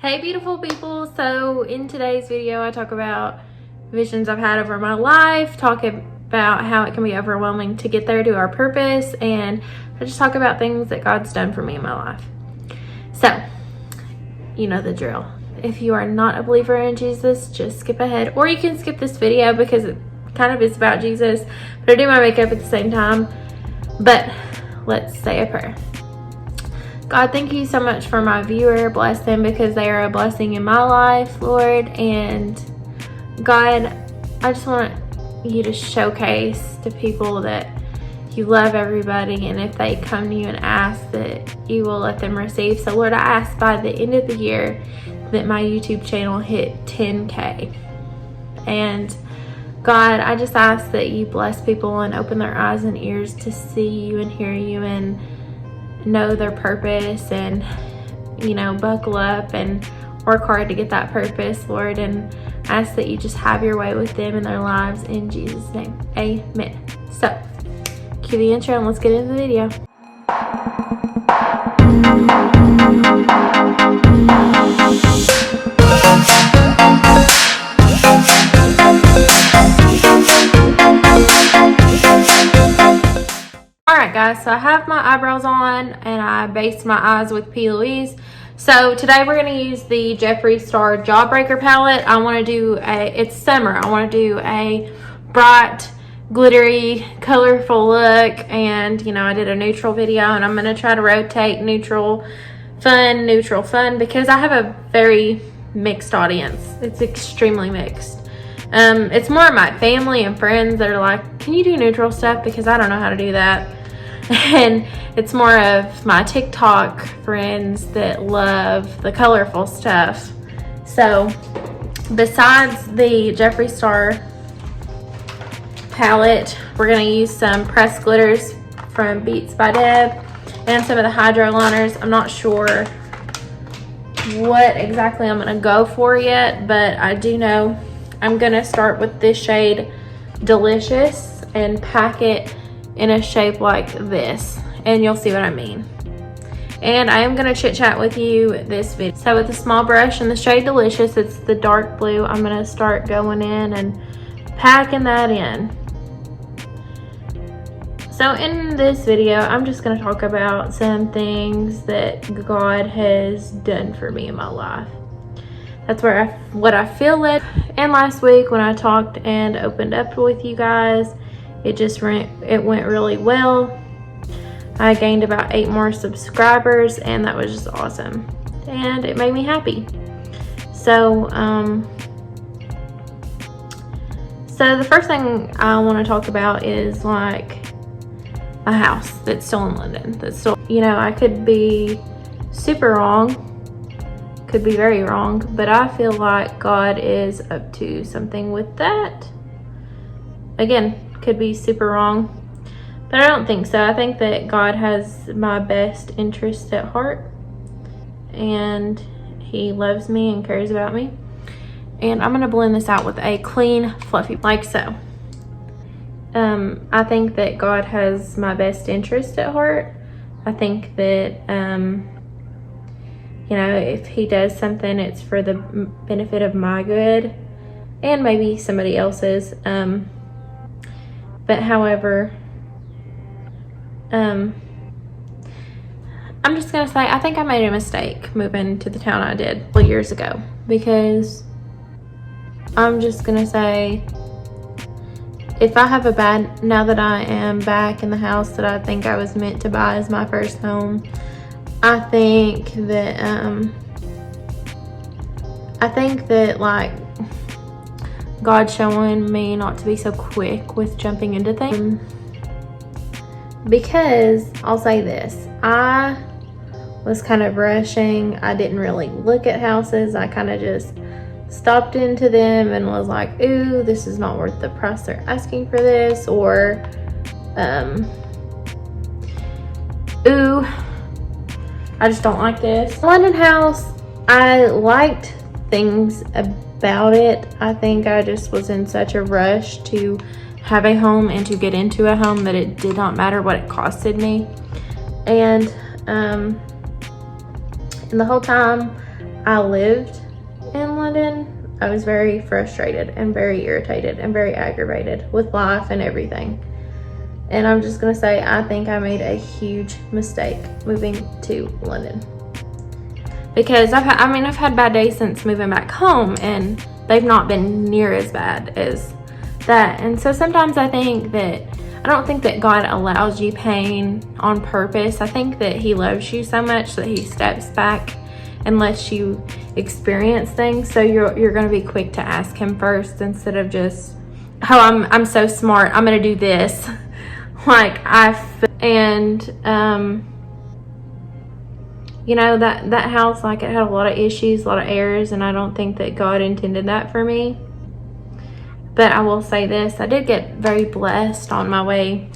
Hey beautiful people, so in today's video I talk about visions I've had over my life, talk about how it can be overwhelming to get there to our purpose, and I just talk about things that God's done for me in my life. So, you know the drill. If you are not a believer in Jesus, just skip ahead, or you can skip this video because it kind of is about Jesus, but I do my makeup at the same time. But let's say a prayer. God, thank you so much for my viewer. Bless them because they are a blessing in my life, Lord. And God, I just want you to showcase to people that you love everybody, and if they come to you and ask, that you will let them receive. So Lord, I ask by the end of the year that my YouTube channel hit 10K. And God, I just ask that you bless people and open their eyes and ears to see you and hear you and know their purpose, and buckle up and work hard to get that purpose, Lord. And I ask that you just have your way with them in their lives, in Jesus' name, amen. So cue the intro and let's get into the video. Alright guys, so I have my eyebrows on and I based my eyes with P. Louise. So today we're going to use the Jeffree Star Jawbreaker palette. I want to do it's summer. I want to do a bright, glittery, colorful look, and I did a neutral video, and I'm going to try to rotate neutral, fun, because I have a very mixed audience. It's extremely mixed. It's more of my family and friends that are like, can you do neutral stuff, because I don't know how to do that. And it's more of my TikTok friends that love the colorful stuff. So besides the Jeffree Star palette, we're going to use some pressed glitters from By Deb and some of the hydro liners. I'm not sure what exactly I'm going to go for yet, but I do know I'm going to start with this shade Delicious and pack it in a shape like this, and you'll see what I mean. And I am going to chit chat with you this video. So with a small brush in the shade Delicious, it's the dark blue, I'm going to start going in and packing that in. So in this video, I'm just going to talk about some things that God has done for me in my life. That's what I feel like. And last week when I talked and opened up with you guys, it went really well. I gained about 8 more subscribers, and that was just awesome, and it made me happy. So so the first thing I want to talk about is like a house that's still in London. That's still, I could be super wrong, could be very wrong, but I feel like God is up to something with that. Again, could be super wrong, but I don't think so. I think that God has my best interest at heart, and he loves me and cares about me. And I'm going to blend this out with a clean, fluffy, like so. I think that God has my best interest at heart. I think that if he does something, it's for the benefit of my good and maybe somebody else's. But however, I'm just going to say, I think I made a mistake moving to the town I did a couple years ago, because I'm just going to say, if I have now that I am back in the house that I think I was meant to buy as my first home, I think that like God's showing me not to be so quick with jumping into things. Because I'll say this, I was kind of rushing. I didn't really look at houses. I kind of just stopped into them and was like, ooh, this is not worth the price they're asking for this, or ooh, I just don't like this. London house, I liked things about it. I think I just was in such a rush to have a home and to get into a home that it did not matter what it costed me. And the whole time I lived in London, I was very frustrated and very irritated and very aggravated with life and everything. And I'm just gonna say, I think I made a huge mistake moving to London. Because I've had bad days since moving back home, and they've not been near as bad as that. And so sometimes I don't think that God allows you pain on purpose. I think that he loves you so much that he steps back and lets you experience things. So you're gonna be quick to ask him first, instead of just, oh, I'm so smart, I'm gonna do this. You know, that house, like, it had a lot of issues, a lot of errors, and I don't think that God intended that for me. But I will say this, I did get very blessed on my way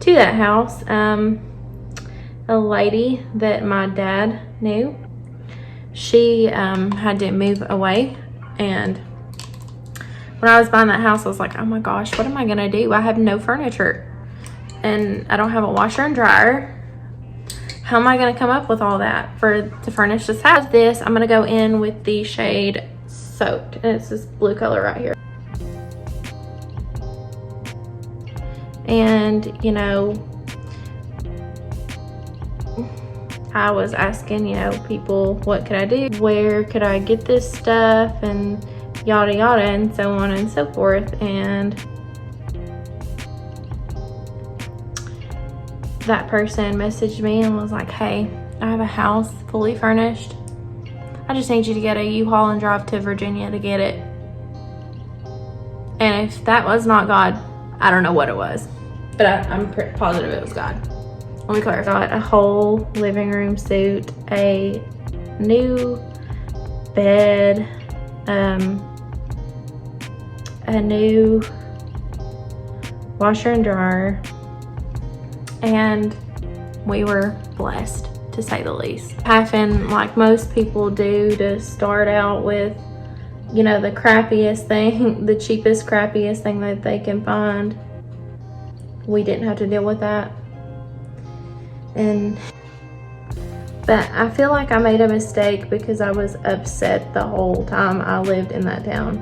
to that house. A lady that my dad knew, she had to move away, and when I was buying that house, I was like, oh my gosh, what am I gonna do? I have no furniture, and I don't have a washer and dryer. How am I gonna come up with all that to furnish this house? I'm gonna go in with the shade Soaked, and it's this blue color right here. And, you know, I was asking, you know, people, what could I do? Where could I get this stuff? And yada yada, and so on and so forth. And that person messaged me and was like, hey, I have a house fully furnished. I just need you to get a U-Haul and drive to Virginia to get it. And if that was not God, I don't know what it was. But I'm pretty positive it was God. Let me clarify. A whole living room suite, a new bed, a new washer and dryer, and we were blessed, to say the least. Having, like most people do, to start out with, you know, the crappiest thing, the cheapest, crappiest thing that they can find. We didn't have to deal with that. But I feel like I made a mistake because I was upset the whole time I lived in that town.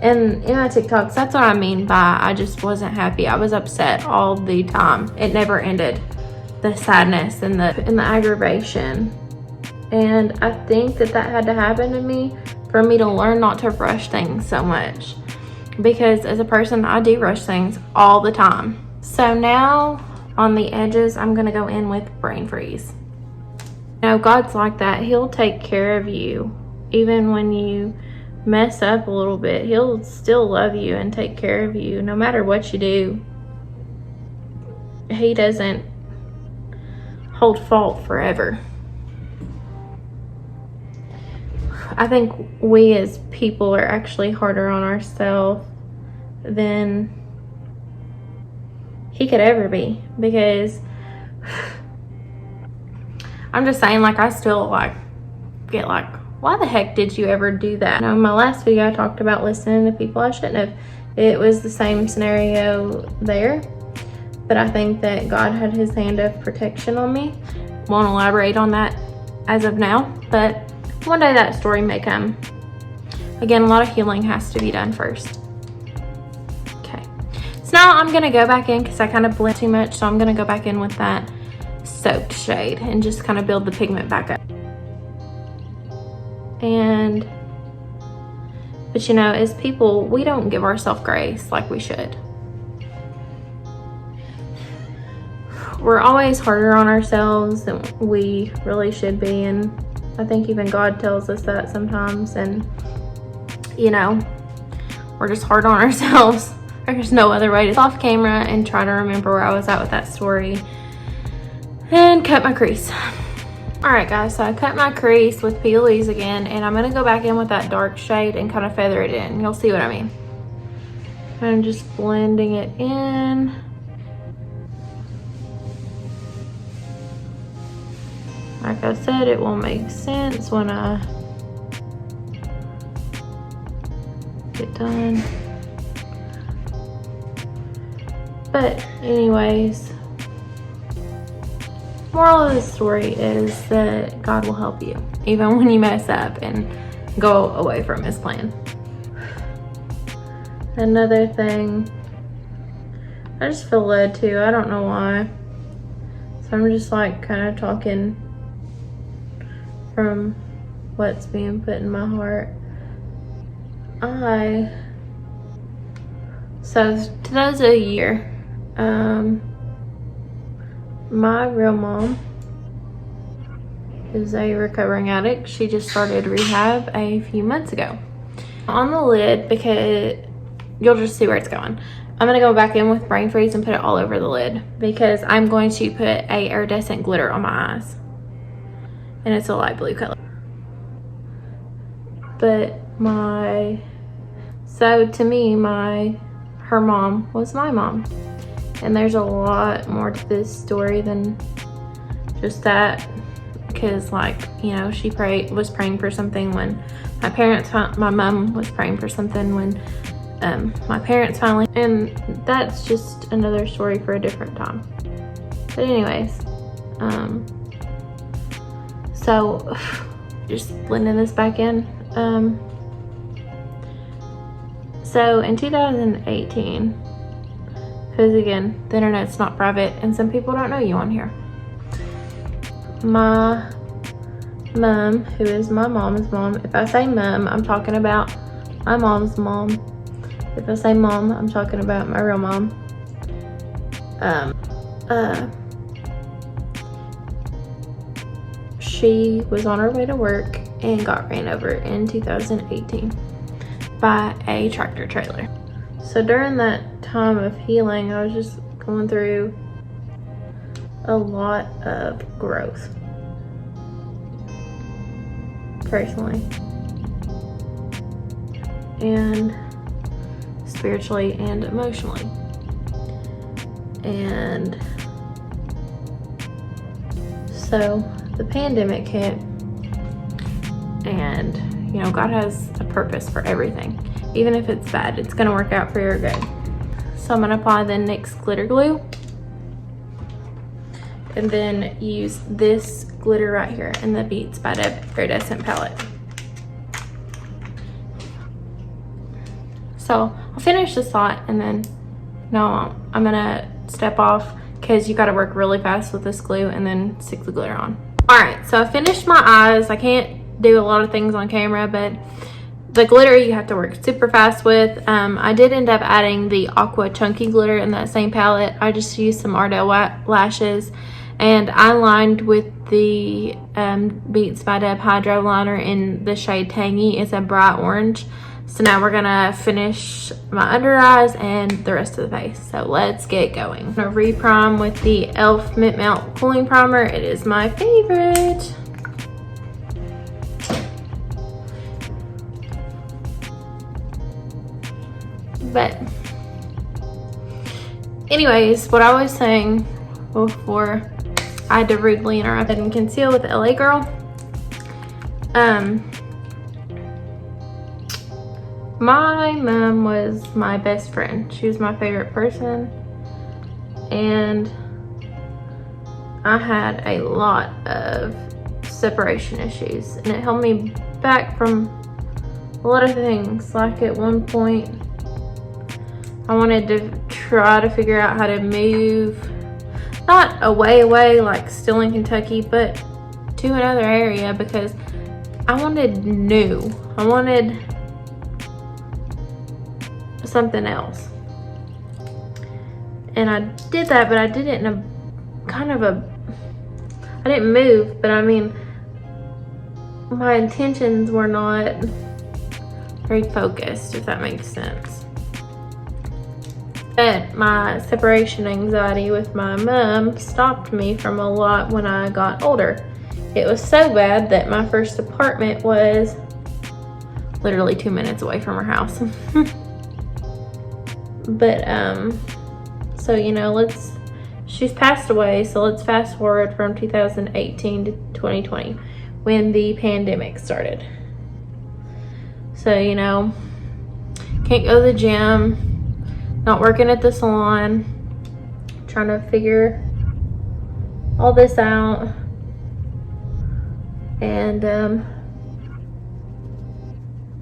And in my TikToks, that's what I mean by I just wasn't happy. I was upset all the time. It never ended. The sadness and the aggravation. And I think that had to happen to me for me to learn not to rush things so much. Because as a person, I do rush things all the time. So now on the edges, I'm gonna go in with Brain Freeze. You know, God's like that. He'll take care of you. Even when you mess up a little bit, he'll still love you and take care of you no matter what you do. He doesn't hold fault forever. I think we as people are actually harder on ourselves than he could ever be, because I'm just saying, like, I still like get like, why the heck did you ever do that? Now, in my last video, I talked about listening to people I shouldn't have. It was the same scenario there, but I think that God had his hand of protection on me. Won't elaborate on that as of now, but one day that story may come. Again, a lot of healing has to be done first. Okay, so now I'm gonna go back in because I kind of blend too much, so I'm gonna go back in with that Soaked shade and just kind of build the pigment back up. But you know, as people, we don't give ourselves grace like we should. We're always harder on ourselves than we really should be, and I think even God tells us that sometimes. And you know, we're just hard on ourselves. There's no other way to off camera and try to remember where I was at with that story and cut my crease. All right guys, so I cut my crease with peelies again, and I'm gonna go back in with that dark shade and kind of feather it in. You'll see what I mean. I'm just blending it in. Like I said, it will make sense when I get done. But anyways, moral of the story is that God will help you, even when you mess up and go away from his plan. Another thing, I just feel led to, I don't know why. So I'm just like kind of talking from what's being put in my heart. So 2000 my real mom is a recovering addict. She just started rehab a few months ago. On the lid, because you'll just see where it's going, I'm gonna go back in with brain freeze and put it all over the lid because I'm going to put a iridescent glitter on my eyes, and it's a light blue color. But so to me, her mom was my mom, and there's a lot more to this story than just that, because, like, you know, she was praying for something when my mom was praying for something when my parents finally, and that's just another story for a different time. But anyways, so just blending this back in. So in 2018, because again, the internet's not private and some people don't know you on here, my mom, who is my mom's mom, if I say mom, I'm talking about my mom's mom. If I say mom, I'm talking about my real mom. She was on her way to work and got ran over in 2018 by a tractor trailer. So during that time of healing, I was just going through a lot of growth, personally and spiritually and emotionally. And so the pandemic hit, and you know, God has a purpose for everything. Even if it's bad, it's gonna work out for your good. So I'm gonna apply the NYX Glitter Glue, and then use this glitter right here in the Beats by Deb Iridescent palette. So I'll finish this lot, and then I'm gonna step off because you gotta work really fast with this glue and then stick the glitter on. All right, so I finished my eyes. I can't do a lot of things on camera, but the glitter you have to work super fast with. I did end up adding the aqua chunky glitter in that same palette. I just used some Ardell lashes, and I lined with the Beats by Deb Hydro Liner in the shade Tangy. It's a bright orange. So now we're gonna finish my under eyes and the rest of the face. So let's get going. I'm gonna re-prime with the e.l.f. Mint Melt Cooling Primer. It is my favorite. But anyways, what I was saying before I had to rudely interrupt and conceal with LA Girl, my mom was my best friend. She was my favorite person, and I had a lot of separation issues, and it held me back from a lot of things. Like at one point, I wanted to try to figure out how to move, not away like still in Kentucky, but to another area, because I wanted new. I wanted something else. And I did that, but I did it in a kind of I didn't move, but I mean, my intentions were not very focused, if that makes sense. But my separation anxiety with my mom stopped me from a lot when I got older. It was so bad that my first apartment was literally 2 minutes away from her house. But so you know, she's passed away, so let's fast forward from 2018 to 2020 when the pandemic started. So you know, can't go to the gym, not working at the salon, trying to figure all this out. And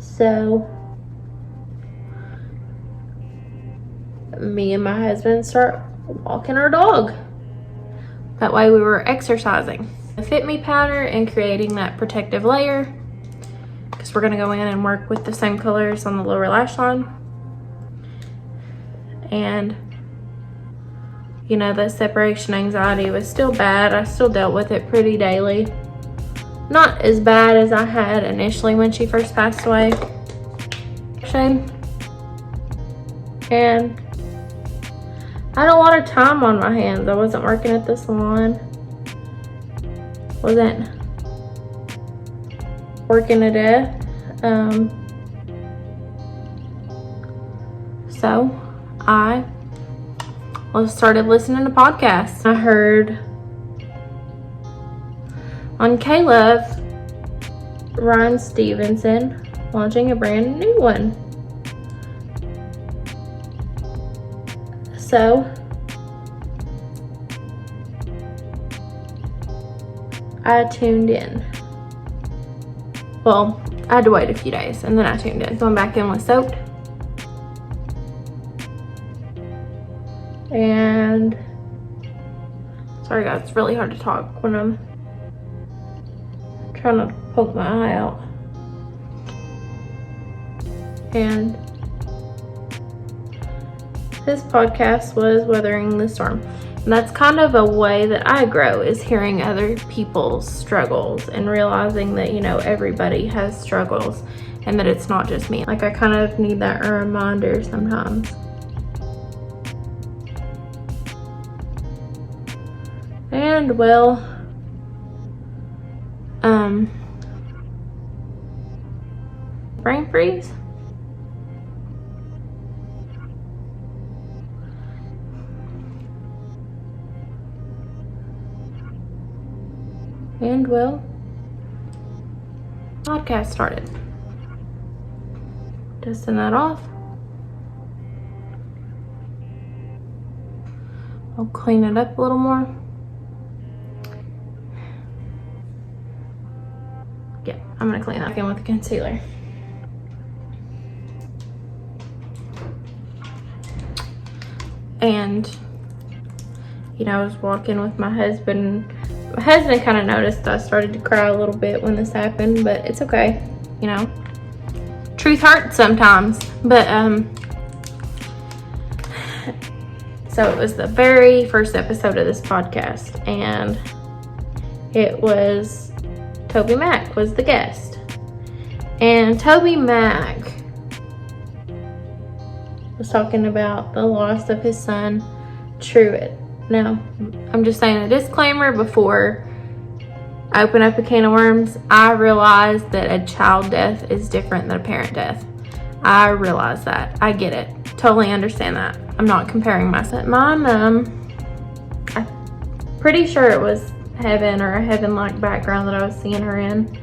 so me and my husband start walking our dog. That way we were exercising. The Fit Me powder and creating that protective layer, because we're gonna go in and work with the same colors on the lower lash line. And you know, the separation anxiety was still bad. I still dealt with it pretty daily. Not as bad as I had initially when she first passed away. And I had a lot of time on my hands. I wasn't working at the salon. Wasn't working to death. So I started listening to podcasts. I heard on K-Love, Ryan Stevenson launching a brand new one. So I tuned in. Well, I had to wait a few days and then I tuned in. Going back in with soaked. And sorry guys, it's really hard to talk when I'm trying to poke my eye out. And this podcast was Weathering the Storm. And that's kind of a way that I grow, is hearing other people's struggles and realizing that, you know, everybody has struggles and that it's not just me. Like, I kind of need that reminder sometimes. And well, brain freeze. And well, podcast started. Dusting that off. I'll clean it up a little more. Yeah, I'm gonna clean that again with the concealer. And, you know, I was walking with my husband. My husband kind of noticed I started to cry a little bit when this happened, but it's okay, you know. Truth hurts sometimes, but so it was the very first episode of this podcast, and it was Toby Mac was the guest. And Toby Mac was talking about the loss of his son, Truett. Now, I'm just saying a disclaimer before I open up a can of worms. I realize that a child death is different than a parent death. I realize that. I get it. Totally understand that. I'm not comparing myself. My mom, I'm pretty sure it was heaven or a heaven-like background that I was seeing her in.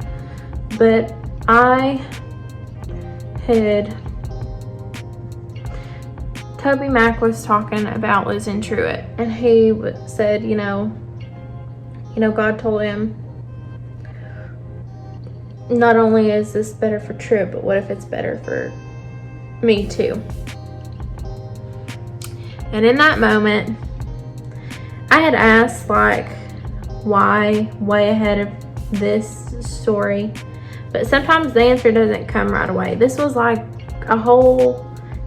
But I had... Toby Mac was talking about losing Truett, and he said, you know, God told him, not only is this better for Truett, but what if it's better for me too? And in that moment, I had asked, like, why way ahead of this story, but sometimes the answer doesn't come right away. This was like a whole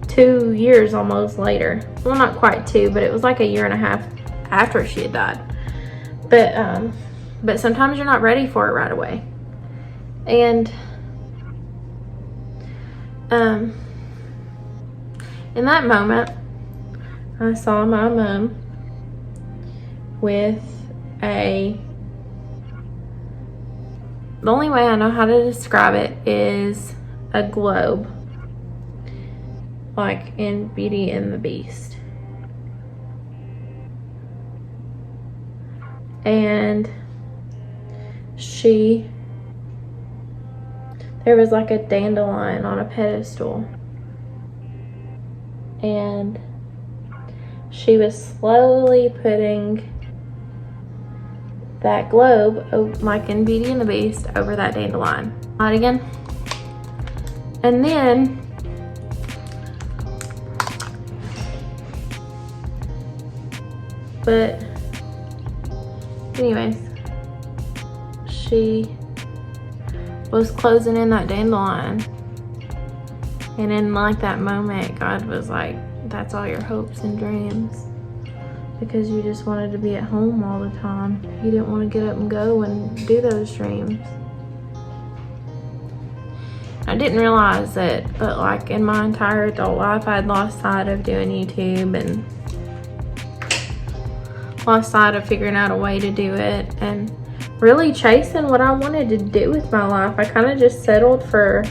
2 years almost later. Well, not quite 2, but it was like a year and a half after she had died. But sometimes you're not ready for it right away. And in that moment, I saw my mom with the only way I know how to describe it is a globe, like in Beauty and the Beast. And there was like a dandelion on a pedestal, and she was slowly putting that globe, like in Beauty and the Beast, over that dandelion. Hot again. And then but anyways, she was closing in that dandelion, and in like that moment, God was like, that's all your hopes and dreams, because you just wanted to be at home all the time. You didn't want to get up and go and do those dreams. I didn't realize it, but like in my entire adult life, I'd lost sight of doing YouTube and lost sight of figuring out a way to do it and really chasing what I wanted to do with my life. I kind of just settled for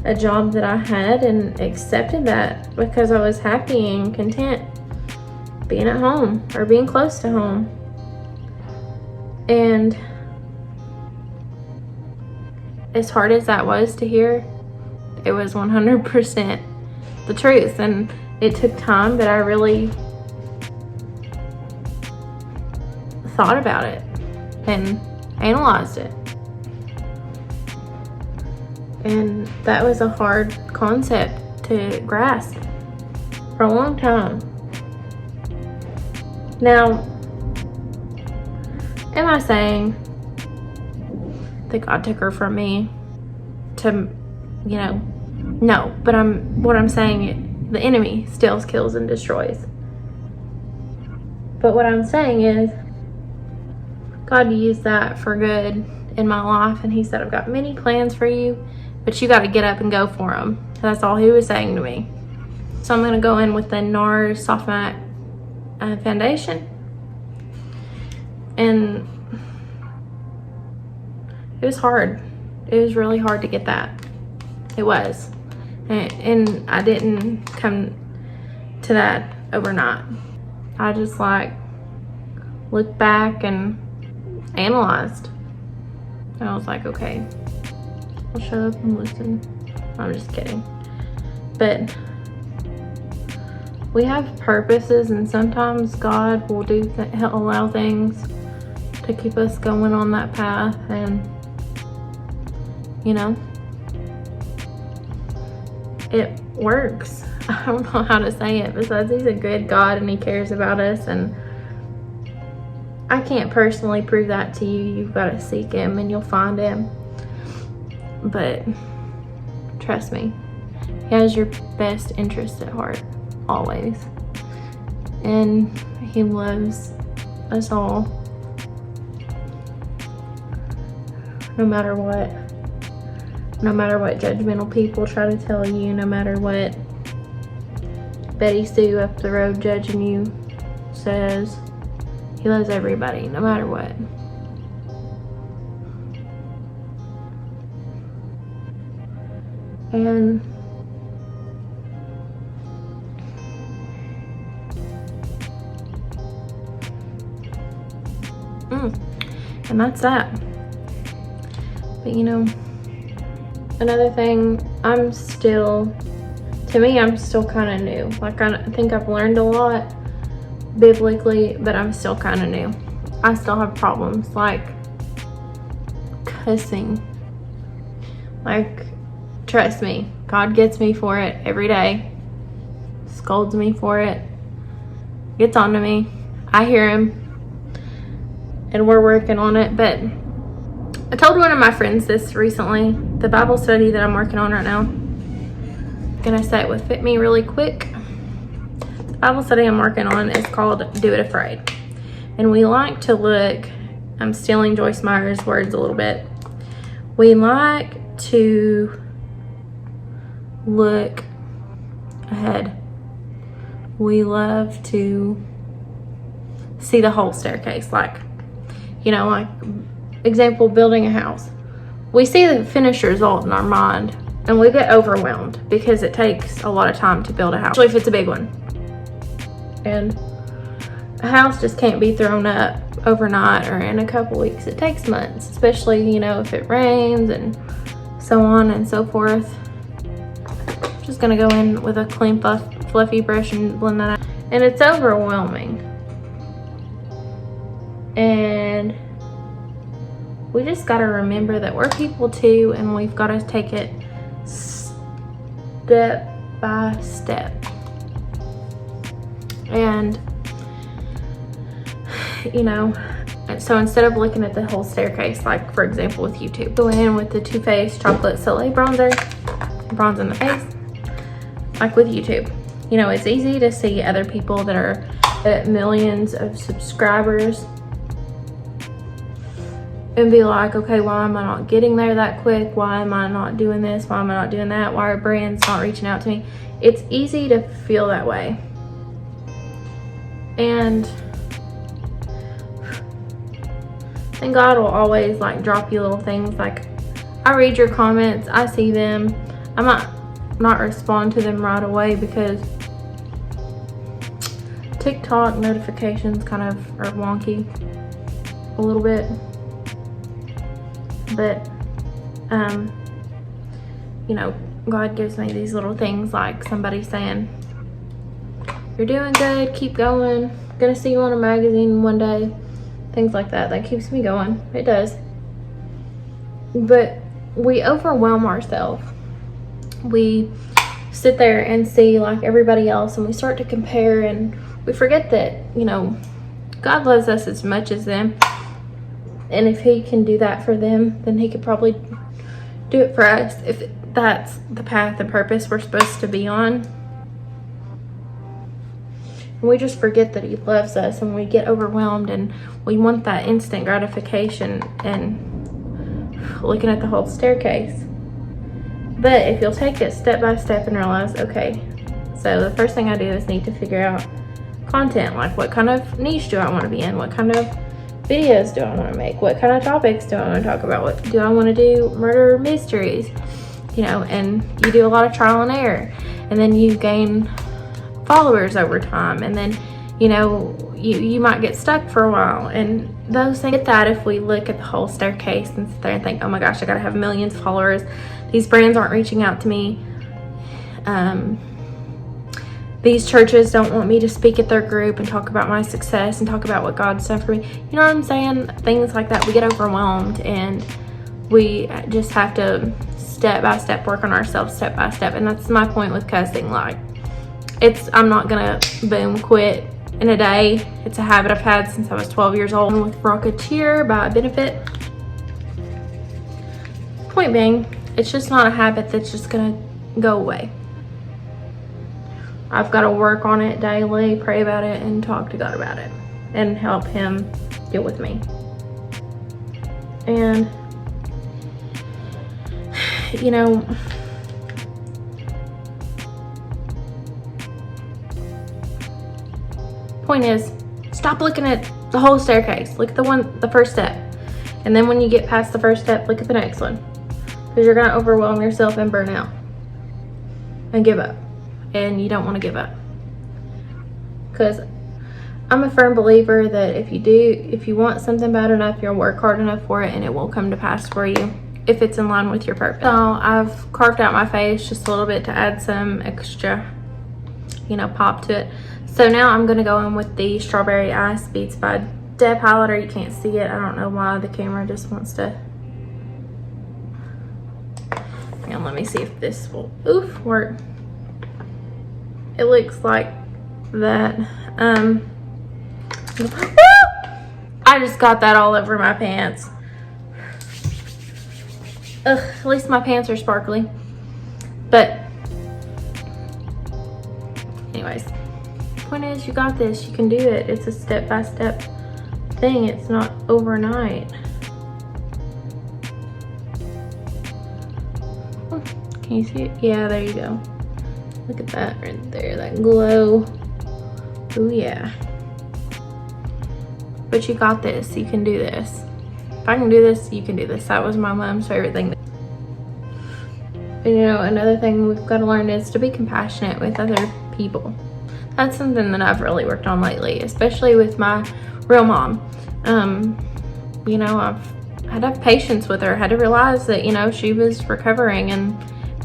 a job that I had and accepted that because I was happy and content being at home or being close to home. And as hard as that was to hear, it was 100% the truth. And it took time, but I really thought about it and analyzed it. And that was a hard concept to grasp for a long time. Now, am I saying that God took her from me to, you know, no, but what I'm saying, the enemy steals, kills, and destroys. But what I'm saying is, God used that for good in my life, and he said, I've got many plans for you, but you got to get up and go for them. That's all he was saying to me. So I'm going to go in with the Nars Soft Matte Foundation. And it was hard. It was really hard to get that. It was. And I didn't come to that overnight. I just like looked back and analyzed. And I was like, okay, I'll shut up and listen. I'm just kidding. But we have purposes, and sometimes God will allow things to keep us going on that path. And you know, it works. I don't know how to say it besides he's a good God and he cares about us, and I can't personally prove that to you. You've got to seek him and you'll find him. But trust me, he has your best interest at heart, always. And he loves us all, no matter what. No matter what judgmental people try to tell you, no matter what Betty Sue up the road judging you says, he loves everybody, no matter what. And and that's that. But you know, another thing, I'm still kind of new. Like, I think I've learned a lot biblically, but I'm still kind of new. I still have problems like cussing. Like, trust me, God gets me for it every day. Scolds me for it. Gets onto me. I hear him. And we're working on it. But I told one of my friends this recently, the Bible study that I'm working on right now. I'm gonna say it with Fit Me really quick. The Bible study I'm working on is called Do It Afraid. And we like to look, I'm stealing Joyce Meyer's words a little bit. We like to look ahead. We love to see the whole staircase. Like, you know, like, example, building a house. We see the finished result in our mind and we get overwhelmed because it takes a lot of time to build a house, especially if it's a big one. And a house just can't be thrown up overnight or in a couple weeks. It takes months, especially, you know, if it rains and so on and so forth. I'm just gonna go in with a clean fluffy brush and blend that out. And it's overwhelming. And we just got to remember that we're people too, and we've got to take it step by step. And you know, so instead of looking at the whole staircase, like for example with YouTube, go in with the Too Faced Chocolate Soleil bronzer, bronze in the face, like with YouTube. You know, it's easy to see other people that are at millions of subscribers and be like, okay, why am I not getting there that quick? Why am I not doing this? Why am I not doing that? Why are brands not reaching out to me? It's easy to feel that way. And God will always like drop you little things. Like, I read your comments, I see them. I might not respond to them right away because TikTok notifications kind of are wonky a little bit. But you know, God gives me these little things, like somebody saying, you're doing good, keep going, gonna see you on a magazine one day, things like that. That keeps me going. It does. But we overwhelm ourselves. We sit there and see like everybody else, and we start to compare, and we forget that, you know, God loves us as much as them. And if he can do that for them, then he could probably do it for us, if that's the path and purpose we're supposed to be on. And we just forget that he loves us, and we get overwhelmed, and we want that instant gratification and looking at the whole staircase. But if you'll take it step by step and realize, okay, so the first thing I do is need to figure out content. Like, what kind of niche do I want to be in? What kind of videos do I want to make? What kind of topics do I want to talk about? What do I want to do? Murder mysteries, you know, and you do a lot of trial and error, and then you gain followers over time, and then, you know, you might get stuck for a while, and those things. That if we look at the whole staircase and sit there and think, oh my gosh, I gotta have millions of followers, these brands aren't reaching out to me, these churches don't want me to speak at their group and talk about my success and talk about what God's done for me. You know what I'm saying? Things like that. We get overwhelmed, and we just have to step by step work on ourselves, step by step. And that's my point with cussing. Like, I'm not gonna boom quit in a day. It's a habit I've had since I was 12 years old. With Rockteur by Benefit. Point being, it's just not a habit that's just gonna go away. I've got to work on it daily, pray about it, and talk to God about it, and help him deal with me. And, you know, point is, stop looking at the whole staircase. Look at the first step. And then when you get past the first step, look at the next one. Because you're going to overwhelm yourself and burn out and give up. And you don't want to give up. Because I'm a firm believer that if you want something bad enough, you'll work hard enough for it, and it will come to pass for you if it's in line with your purpose. So I've carved out my face just a little bit to add some extra, you know, pop to it. So now I'm going to go in with the Strawberry Ice Beats by Deb Highlighter. You can't see it. I don't know why the camera just wants to. And let me see if this will work. It looks like that. I just got that all over my pants. Ugh, at least my pants are sparkly. But anyways, the point is, you got this. You can do it. It's a step-by-step thing. It's not overnight. Can you see it? Yeah, there you go. Look at that right there, that glow. Oh yeah. But you got this. You can do this. If I can do this, you can do this. That was my mom's favorite thing. And you know, another thing we've got to learn is to be compassionate with other people. That's something that I've really worked on lately, especially with my real mom. You know, I've had to have patience with her. I had to realize that, you know, she was recovering and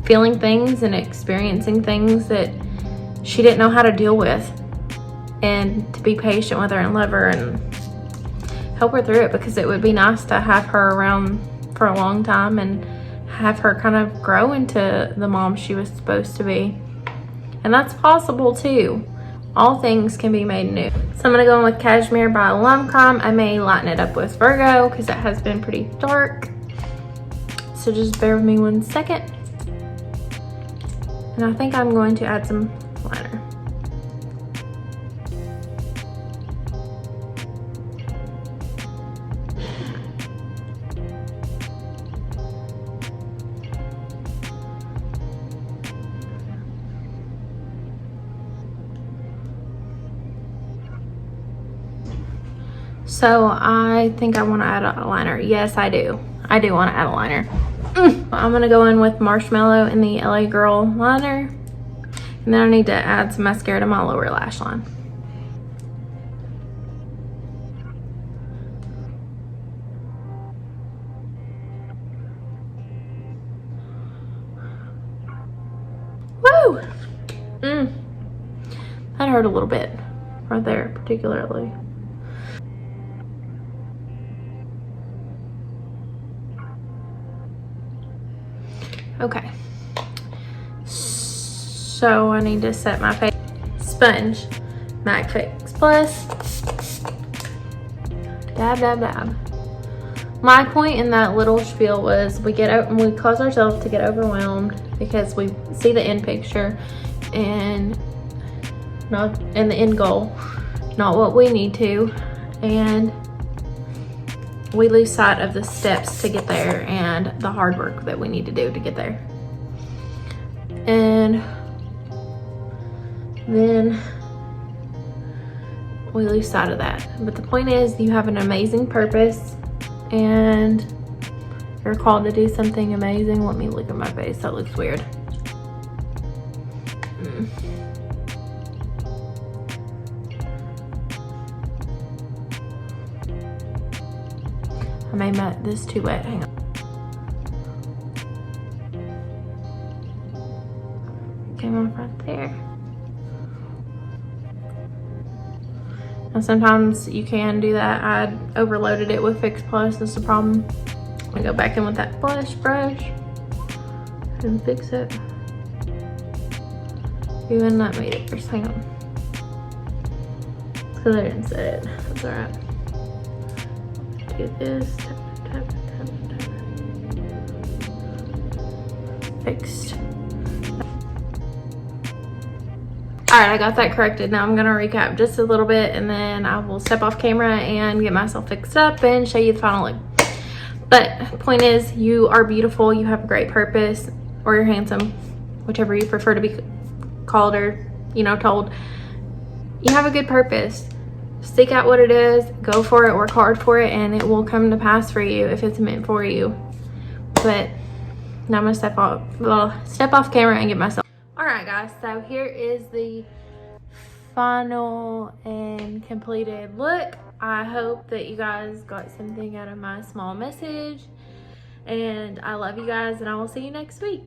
feeling things and experiencing things that she didn't know how to deal with, and to be patient with her and love her and help her through it, because it would be nice to have her around for a long time and have her kind of grow into the mom she was supposed to be. And that's possible too. All things can be made new. So I'm gonna go in with Cashmere by Lime Crime. I may lighten it up with Virgo because it has been pretty dark. So just bear with me 1 second. And I think I'm going to add some liner. So I think I want to add a liner. Yes, I do. I do want to add a liner. I'm going to go in with Marshmallow in the LA Girl liner. And then I need to add some mascara to my lower lash line. Woo! That hurt a little bit right there, particularly. Okay, so I need to set my face. Sponge, MAC Fix Plus. Dab, dab, dab. My point in that little spiel was we cause ourselves to get overwhelmed because we see the end picture and the end goal, not what we need to, and we lose sight of the steps to get there and the hard work that we need to do to get there. And then we lose sight of that. But the point is, you have an amazing purpose and you're called to do something amazing. Let me look at my face, that looks weird. I made this too wet, hang on. Came off right there. Now sometimes you can do that. I overloaded it with Fix Plus, that's the problem. I'm gonna go back in with that blush brush and fix it. Even that made it first, hang on. Because I didn't set it, that's alright. Do this, tap, tap, tap, tap. Fixed. Alright, I got that corrected. Now I'm gonna recap just a little bit and then I will step off camera and get myself fixed up and show you the final look. But point is, you are beautiful, you have a great purpose, or you're handsome, whichever you prefer to be called or, you know, told. You have a good purpose. Stick out what it is, go for it, work hard for it, and it will come to pass for you if it's meant for you. But now I'm gonna step off camera and get myself. All right, guys, so here is the final and completed look. I hope that you guys got something out of my small message, and I love you guys, and I will see you next week.